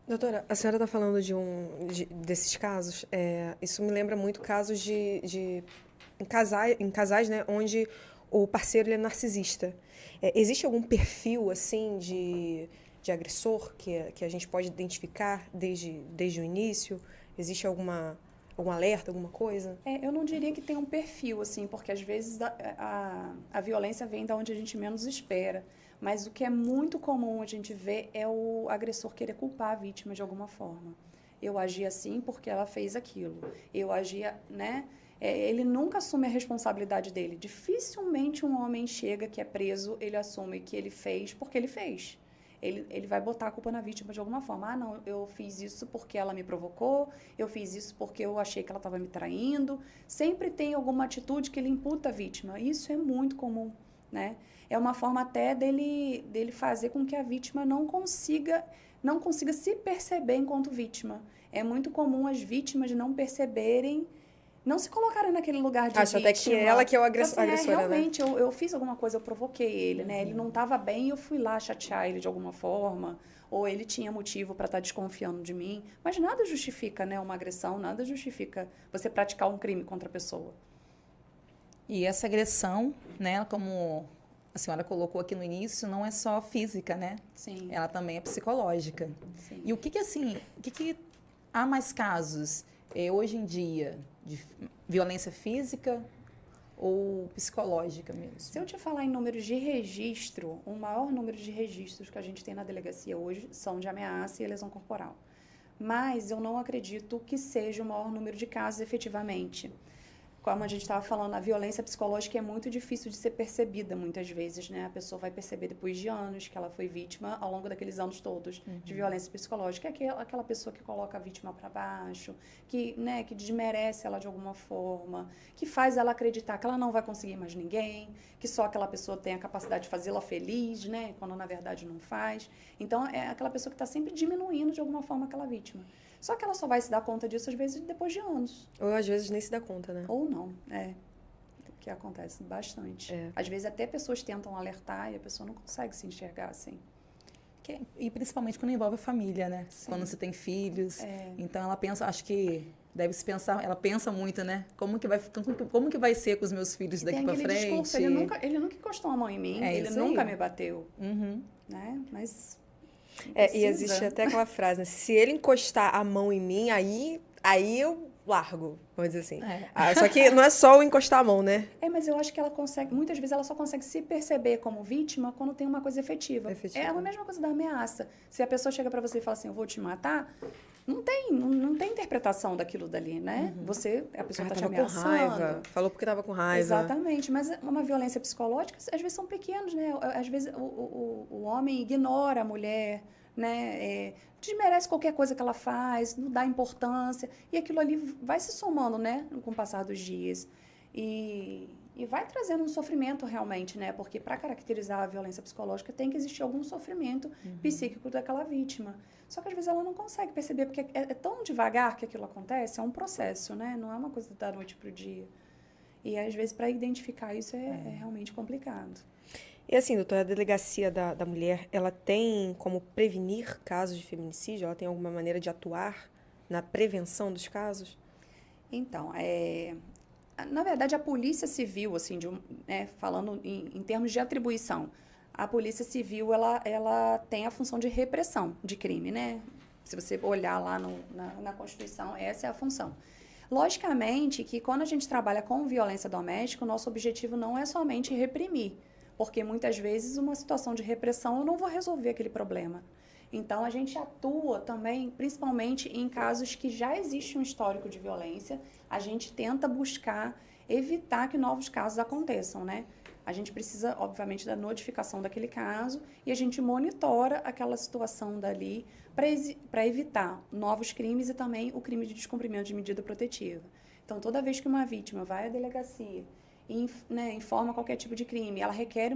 Doutora, a senhora está falando desses casos. Isso me lembra muito casos em casais, né, onde o parceiro ele é narcisista. Existe algum perfil assim de agressor que a gente pode identificar desde o início? Existe algum alerta, alguma coisa? Eu não diria que tem um perfil, assim, porque às vezes a violência vem da onde a gente menos espera. Mas o que é muito comum a gente ver é o agressor querer culpar a vítima de alguma forma. Eu agi assim porque ela fez aquilo. Eu agia, né? Ele nunca assume a responsabilidade dele. Dificilmente um homem chega que é preso, ele assume que ele fez porque ele fez. Ele vai botar a culpa na vítima de alguma forma. Ah, não, eu fiz isso porque ela me provocou, eu fiz isso porque eu achei que ela estava me traindo. Sempre tem alguma atitude que ele imputa a vítima. Isso é muito comum, né? É uma forma até dele fazer com que a vítima não consiga se perceber enquanto vítima. É muito comum as vítimas não perceberem, não se colocarem naquele lugar de Acho vítima. até que ela que é o Assim, agressora, né? realmente, eu fiz alguma coisa, eu provoquei ele, né? Ele não estava bem e eu fui lá chatear ele de alguma forma. Ou ele tinha motivo para estar desconfiando de mim. Mas nada justifica, né, uma agressão, nada justifica você praticar um crime contra a pessoa. E essa agressão, né, como a senhora colocou aqui no início, não é só física, né? Sim. Ela também é psicológica. Sim. E assim, há mais casos hoje em dia de violência física ou psicológica mesmo? Se eu te falar em números de registro, o maior número de registros que a gente tem na delegacia hoje são de ameaça e lesão corporal. Mas eu não acredito que seja o maior número de casos efetivamente. Como a gente estava falando, a violência psicológica é muito difícil de ser percebida muitas vezes, né? A pessoa vai perceber depois de anos que ela foi vítima ao longo daqueles anos todos de violência psicológica. É aquela pessoa que coloca a vítima para baixo, que desmerece ela de alguma forma, que faz ela acreditar que ela não vai conseguir mais ninguém, que só aquela pessoa tem a capacidade de fazê-la feliz, né? Quando na verdade não faz. Então é aquela pessoa que está sempre diminuindo de alguma forma aquela vítima. Só que ela só vai se dar conta disso, às vezes, depois de anos. Ou às vezes nem se dá conta, né? Ou não, o que acontece bastante. Às vezes até pessoas tentam alertar e a pessoa não consegue se enxergar assim. E principalmente quando envolve a família, né? Sim. Quando você tem filhos. Então ela pensa, acho que deve se pensar, ela pensa muito, né? Como que vai ser com os meus filhos daqui para frente? Discurso, ele nunca encostou a mão em mim, ele nunca me bateu. Né? Mas e existe até aquela frase, né? Se ele encostar a mão em mim, aí eu largo, vamos dizer assim. Só que não é só o encostar a mão, né? Mas eu acho que ela consegue, muitas vezes ela só consegue se perceber como vítima quando tem uma coisa efetiva. É a mesma coisa da ameaça. Se a pessoa chega pra você e fala assim, eu vou te matar, não tem interpretação daquilo dali, né? A pessoa tá te ameaçando. Com raiva. Falou porque tava com raiva. Exatamente, mas uma violência psicológica, às vezes são pequenos, né? Às vezes o homem ignora a mulher, né? Desmerece qualquer coisa que ela faz, não dá importância, e aquilo ali vai se somando, né? Com o passar dos dias. E vai trazendo um sofrimento realmente, né? Porque para caracterizar a violência psicológica tem que existir algum sofrimento psíquico daquela vítima. Só que às vezes ela não consegue perceber, porque é tão devagar que aquilo acontece, é um processo, né? Não é uma coisa da noite para o dia. E às vezes para identificar isso é realmente complicado. E assim, doutora, a delegacia da mulher, ela tem como prevenir casos de feminicídio? Ela tem alguma maneira de atuar na prevenção dos casos? Então, na verdade, a Polícia Civil, assim, falando em termos de atribuição, a Polícia Civil ela tem a função de repressão de crime, né? Se você olhar lá na Constituição, essa é a função. Logicamente que quando a gente trabalha com violência doméstica, o nosso objetivo não é somente reprimir, porque muitas vezes uma situação de repressão eu não vou resolver aquele problema. Então, a gente atua também, principalmente em casos que já existe um histórico de violência, a gente tenta buscar evitar que novos casos aconteçam, né? A gente precisa, obviamente, da notificação daquele caso e a gente monitora aquela situação dali para evitar novos crimes e também o crime de descumprimento de medida protetiva. Então, toda vez que uma vítima vai à delegacia e informa qualquer tipo de crime, ela requer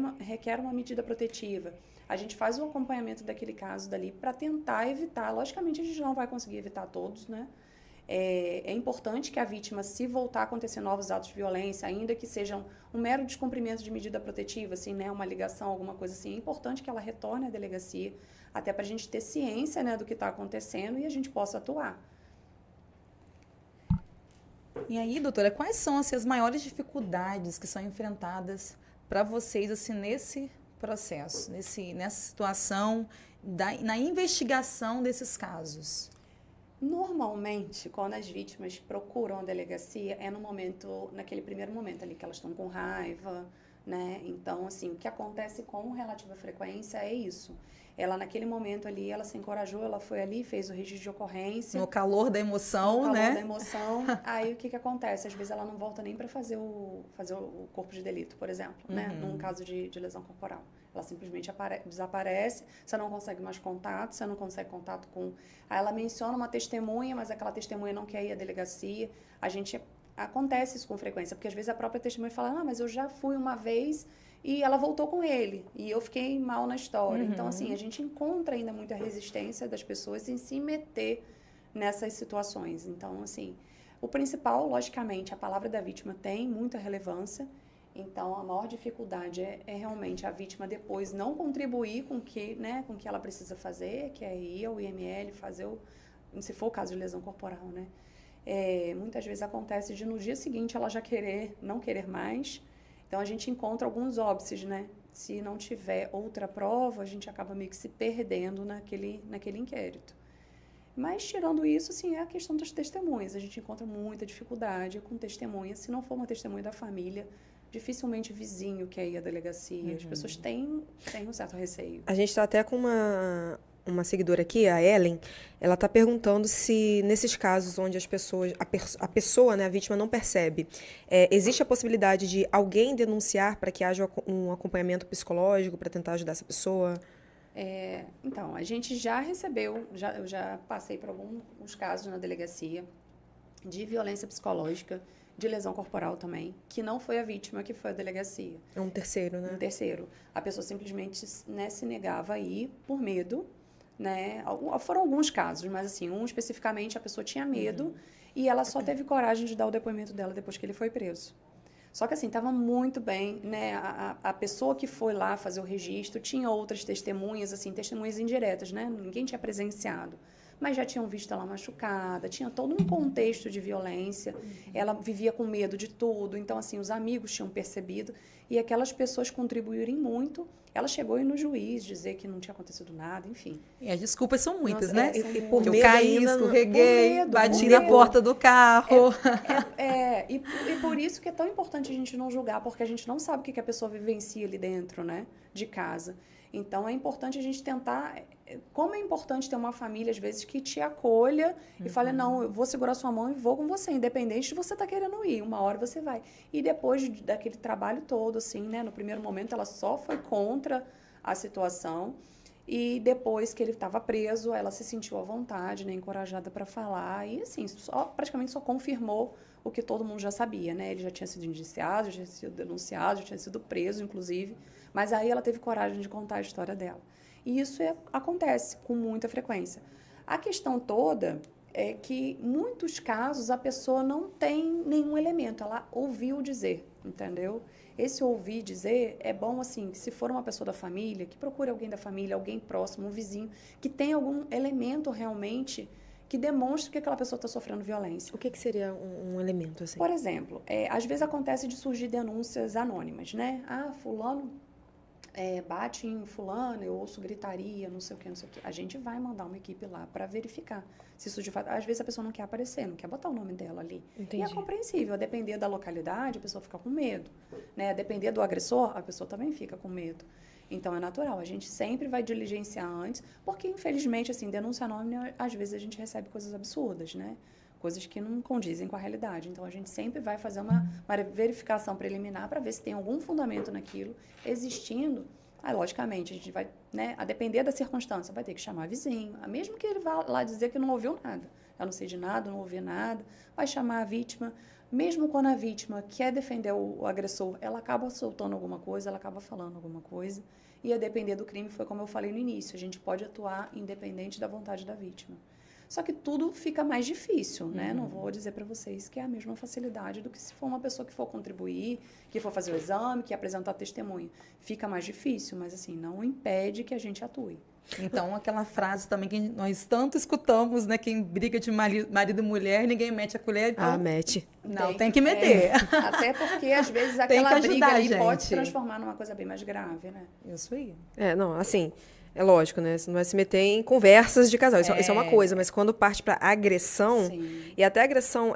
uma medida protetiva, a gente faz o acompanhamento daquele caso dali para tentar evitar. Logicamente, a gente não vai conseguir evitar todos, né? É importante que a vítima, se voltar a acontecer novos atos de violência, ainda que sejam um mero descumprimento de medida protetiva, assim, né, uma ligação, alguma coisa assim, é importante que ela retorne à delegacia. até para a gente ter ciência, né, do que está acontecendo e a gente possa atuar. E aí, doutora, quais são assim, as maiores dificuldades que são enfrentadas para vocês assim, nesse processo, nessa situação, na investigação desses casos? Normalmente, quando as vítimas procuram a delegacia, é naquele primeiro momento ali que elas estão com raiva, né? Então, assim, o que acontece com relativa frequência é isso. Ela, naquele momento ali, ela se encorajou, ela foi ali, fez o registro de ocorrência. No calor da emoção, no né? calor da emoção. Aí, o que acontece? Às vezes, ela não volta nem para fazer o corpo de delito, por exemplo, né? Num caso de lesão corporal. Ela simplesmente desaparece, você não consegue mais contato, você não consegue contato com... Aí ela menciona uma testemunha, mas aquela testemunha não quer ir à delegacia. Acontece isso com frequência, porque às vezes a própria testemunha fala, mas eu já fui uma vez e ela voltou com ele, e eu fiquei mal na história. Então, assim, a gente encontra ainda muita resistência das pessoas em se meter nessas situações. Então, assim, o principal, logicamente, a palavra da vítima tem muita relevância. Então, a maior dificuldade é realmente a vítima depois não contribuir com o que ela precisa fazer, que é ir ao IML, se for o caso de lesão corporal, né? Muitas vezes acontece de no dia seguinte ela já não querer mais. Então, a gente encontra alguns óbices, né? Se não tiver outra prova, a gente acaba meio que se perdendo naquele inquérito. Mas, tirando isso, assim, é a questão das testemunhas. A gente encontra muita dificuldade com testemunhas. Se não for uma testemunha da família, dificilmente vizinho quer ir à delegacia. As pessoas têm um certo receio. A gente está até com uma seguidora aqui, a Ellen, ela está perguntando se nesses casos onde a pessoa, né, a vítima não percebe, existe a possibilidade de alguém denunciar para que haja um acompanhamento psicológico para tentar ajudar essa pessoa? Então, a gente já recebeu, eu já passei por alguns casos na delegacia de violência psicológica, de lesão corporal também, que não foi a vítima que foi a delegacia. É um terceiro, né? Um terceiro. A pessoa simplesmente, né, se negava a ir por medo, né? Foram alguns casos, mas assim, especificamente a pessoa tinha medo e ela só teve coragem de dar o depoimento dela depois que ele foi preso. Só que assim, estava muito bem, né? A pessoa que foi lá fazer o registro tinha outras testemunhas, assim, testemunhas indiretas, né? Ninguém tinha presenciado. Mas já tinham visto ela machucada, tinha todo um contexto de violência, ela vivia com medo de tudo, então, assim, os amigos tinham percebido, e aquelas pessoas contribuírem muito. Ela chegou a ir no juiz dizer que não tinha acontecido nada, enfim. E as desculpas são muitas, Nossa, né? E por Eu medo caí, ainda, escorreguei, bati por na medo. porta do carro. E por isso que é tão importante a gente não julgar, porque a gente não sabe o que a pessoa vivencia ali dentro, né, de casa. Então, é importante a gente tentar... Como é importante ter uma família, às vezes, que te acolha e fale, não, eu vou segurar sua mão e vou com você, independente de você estar querendo ir. Uma hora você vai. E depois daquele trabalho todo, assim, né? No primeiro momento, ela só foi contra a situação. E depois que ele estava preso, ela se sentiu à vontade, né? Encorajada para falar. E, assim, praticamente só confirmou o que todo mundo já sabia, né? Ele já tinha sido indiciado, já tinha sido denunciado, já tinha sido preso, inclusive. Mas aí ela teve coragem de contar a história dela. E isso acontece com muita frequência. A questão toda é que, em muitos casos, a pessoa não tem nenhum elemento. Ela ouviu dizer, entendeu? Esse ouvir dizer é bom, assim, que se for uma pessoa da família, que procure alguém da família, alguém próximo, um vizinho, que tenha algum elemento realmente que demonstre que aquela pessoa está sofrendo violência. O que seria um elemento, assim? Por exemplo, às vezes acontece de surgir denúncias anônimas, né? Ah, fulano bate em fulano, eu ouço gritaria, não sei o que, não sei o que. A gente vai mandar uma equipe lá para verificar se isso de fato... Às vezes a pessoa não quer aparecer, não quer botar o nome dela ali. Entendi. E é compreensível, a depender da localidade, a pessoa fica com medo, né? A depender do agressor, a pessoa também fica com medo. Então, é natural, a gente sempre vai diligenciar antes, porque, infelizmente, assim, denúncia anônima, às vezes a gente recebe coisas absurdas, né? Coisas que não condizem com a realidade. Então, a gente sempre vai fazer uma verificação preliminar para ver se tem algum fundamento naquilo existindo. Aí, logicamente, a gente vai, né, a depender da circunstância, vai ter que chamar vizinho, mesmo que ele vá lá dizer que não ouviu nada. Eu não sei de nada, não ouvi nada. Vai chamar a vítima. Mesmo quando a vítima quer defender o agressor, ela acaba soltando alguma coisa, ela acaba falando alguma coisa. E a depender do crime, foi como eu falei no início, a gente pode atuar independente da vontade da vítima. Só que tudo fica mais difícil, né? Não vou dizer para vocês que é a mesma facilidade do que se for uma pessoa que for contribuir, que for fazer o exame, que apresentar testemunho. Fica mais difícil, mas assim, não impede que a gente atue. Então, aquela frase também que nós tanto escutamos, né? Quem briga de marido e mulher, ninguém mete a colher. Então, mete. não, tem que meter. Até porque, às vezes, Tem que aquela ajudar briga a ali pode se gente. transformar numa coisa bem mais grave, né? Isso aí. Não, assim, é lógico, né? Você não vai se meter em conversas de casal. Isso é uma coisa, mas quando parte para agressão, Sim. e até agressão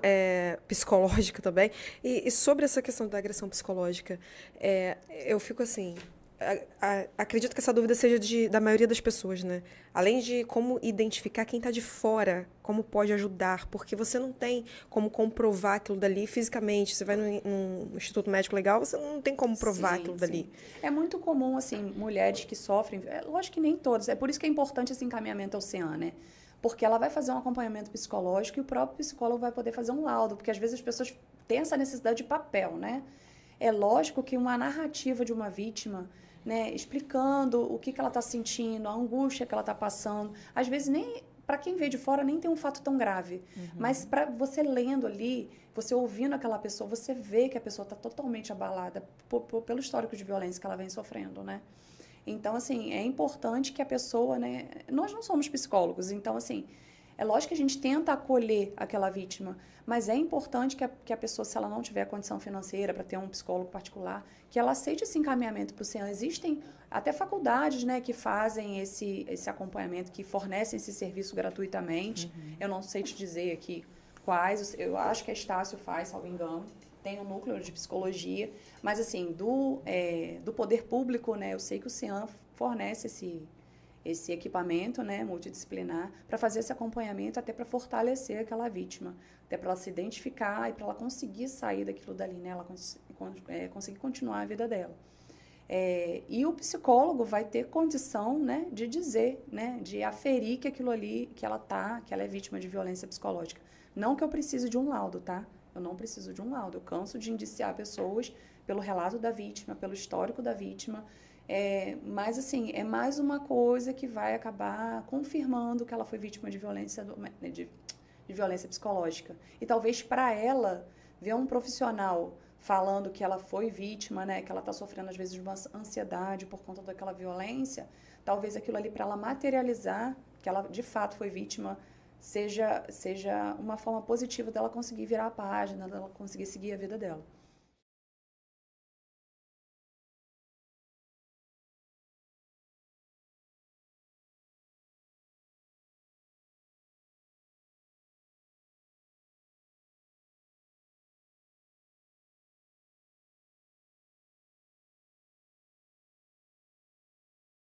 psicológica também, e sobre essa questão da agressão psicológica, eu fico assim. Acredito que essa dúvida seja da maioria das pessoas, né? Além de como identificar quem está de fora, como pode ajudar, porque você não tem como comprovar aquilo dali fisicamente. Você vai num instituto médico legal, você não tem como provar aquilo dali. É muito comum, assim, mulheres que sofrem, lógico que nem todas, é por isso que é importante esse encaminhamento ao CEAN, né? Porque ela vai fazer um acompanhamento psicológico e o próprio psicólogo vai poder fazer um laudo, porque às vezes as pessoas têm essa necessidade de papel, né? É lógico que uma narrativa de uma vítima, né, explicando o que ela está sentindo, a angústia que ela está passando. Às vezes, nem para quem vê de fora, nem tem um fato tão grave. Mas para você lendo ali, você ouvindo aquela pessoa, você vê que a pessoa está totalmente abalada pelo histórico de violência que ela vem sofrendo, né? Então, assim, é importante que a pessoa, né... Nós não somos psicólogos, então, assim, é lógico que a gente tenta acolher aquela vítima, mas é importante que a pessoa, se ela não tiver condição financeira para ter um psicólogo particular, que ela aceite esse encaminhamento para o CEAN. Existem até faculdades, né, que fazem esse acompanhamento, que fornecem esse serviço gratuitamente. Eu não sei te dizer aqui quais, eu acho que a Estácio faz, salvo engano, tem um núcleo de psicologia, mas assim, do poder público, né, eu sei que o CEAN fornece esse equipamento, né, multidisciplinar, para fazer esse acompanhamento, até para fortalecer aquela vítima, até para ela se identificar e para ela conseguir sair daquilo dali, né, ela conseguir continuar a vida dela. E o psicólogo vai ter condição, né, de dizer, né, de aferir que aquilo ali, que ela é vítima de violência psicológica. Não que eu precise de um laudo, tá? Eu não preciso de um laudo. Eu canso de indiciar pessoas pelo relato da vítima, pelo histórico da vítima. Mas, assim, é mais uma coisa que vai acabar confirmando que ela foi vítima de violência, de violência psicológica. E talvez para ela, ver um profissional falando que ela foi vítima, né, que ela está sofrendo, às vezes, de uma ansiedade por conta daquela violência, talvez aquilo ali, para ela materializar que ela, de fato, foi vítima, seja uma forma positiva dela conseguir virar a página, dela conseguir seguir a vida dela.